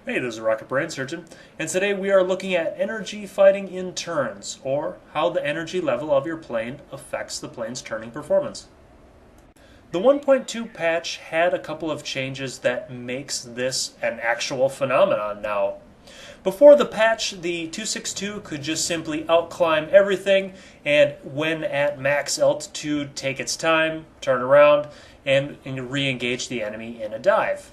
Hey, this is Rocket Brain Surgeon, and today we are looking at energy fighting in turns, or how the energy level of your plane affects the plane's turning performance. The 1.2 patch had a couple of changes that makes this an actual phenomenon now. Before the patch, the 262 could just simply outclimb everything, and when at max altitude, take its time, turn around, and re-engage the enemy in a dive.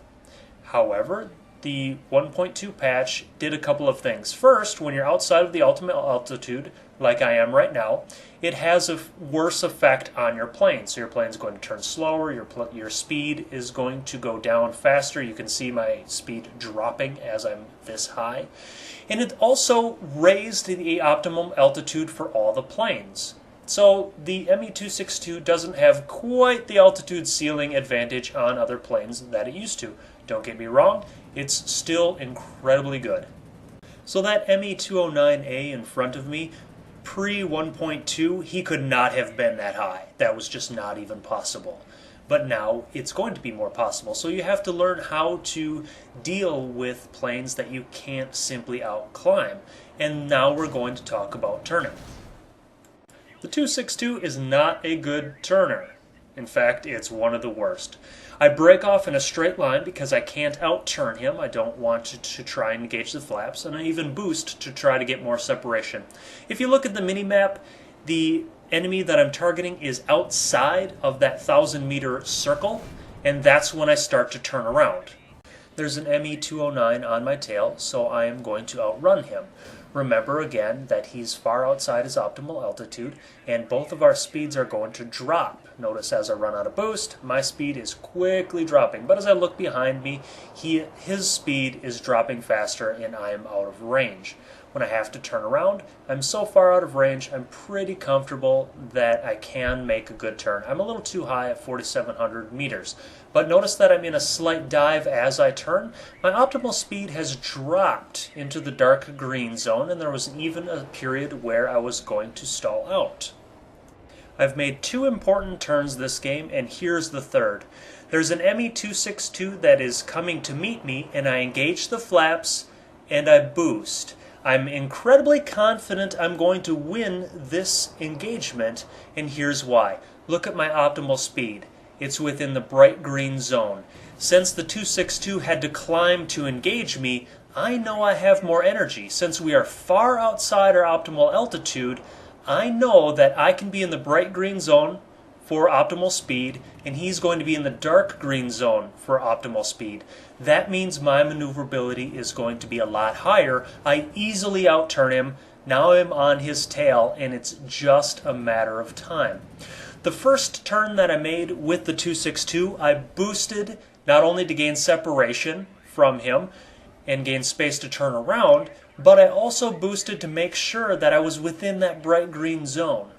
However, the 1.2 patch did a couple of things. First, when you're outside of the ultimate altitude, like I am right now, it has a worse effect on your plane. So your plane's going to turn slower, your speed is going to go down faster. You can see my speed dropping as I'm this high. And it also raised the optimum altitude for all the planes. So the ME-262 doesn't have quite the altitude ceiling advantage on other planes that it used to. Don't get me wrong, it's still incredibly good. So that ME-209A in front of me, pre-1.2, he could not have been that high. That was just not even possible. But now it's going to be more possible. So you have to learn how to deal with planes that you can't simply outclimb. And now we're going to talk about turning. The 262 is not a good turner. In fact, it's one of the worst. I break off in a straight line because I can't out-turn him. I don't want to try and engage the flaps, and I even boost to try to get more separation. If you look at the mini-map, the enemy that I'm targeting is outside of that 1,000-meter circle, and that's when I start to turn around. There's an ME-209 on my tail, so I am going to outrun him. Remember again that he's far outside his optimal altitude, and both of our speeds are going to drop. Notice as I run out of boost, my speed is quickly dropping, but as I look behind me, his speed is dropping faster and I am out of range. When I have to turn around, I'm so far out of range, I'm pretty comfortable that I can make a good turn. I'm a little too high at 4,700 meters. But notice that I'm in a slight dive as I turn. My optimal speed has dropped into the dark green zone, and there was even a period where I was going to stall out. I've made two important turns this game, and here's the third. There's an ME-262 that is coming to meet me, and I engage the flaps, and I boost. I'm incredibly confident I'm going to win this engagement, and here's why. Look at my optimal speed. It's within the bright green zone. Since the 262 had to climb to engage me, I know I have more energy. Since we are far outside our optimal altitude, I know that I can be in the bright green zone for optimal speed, and he's going to be in the dark green zone for optimal speed. That means my maneuverability is going to be a lot higher. I easily outturn him. Now I'm on his tail, and it's just a matter of time. The first turn that I made with the 262, I boosted not only to gain separation from him and gain space to turn around, but I also boosted to make sure that I was within that bright green zone.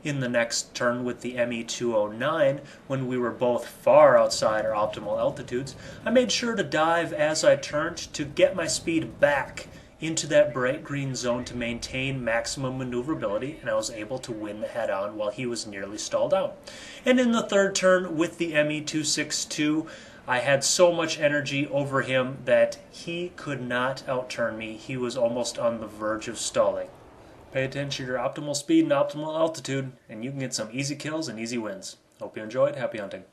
In the next turn with the ME-209, when we were both far outside our optimal altitudes, I made sure to dive as I turned to get my speed back into that bright green zone to maintain maximum maneuverability, and I was able to win the head-on while he was nearly stalled out. And in the third turn with the ME-262, I had so much energy over him that he could not outturn me. He was almost on the verge of stalling. Pay attention to your optimal speed and optimal altitude, and you can get some easy kills and easy wins. Hope you enjoyed. Happy hunting.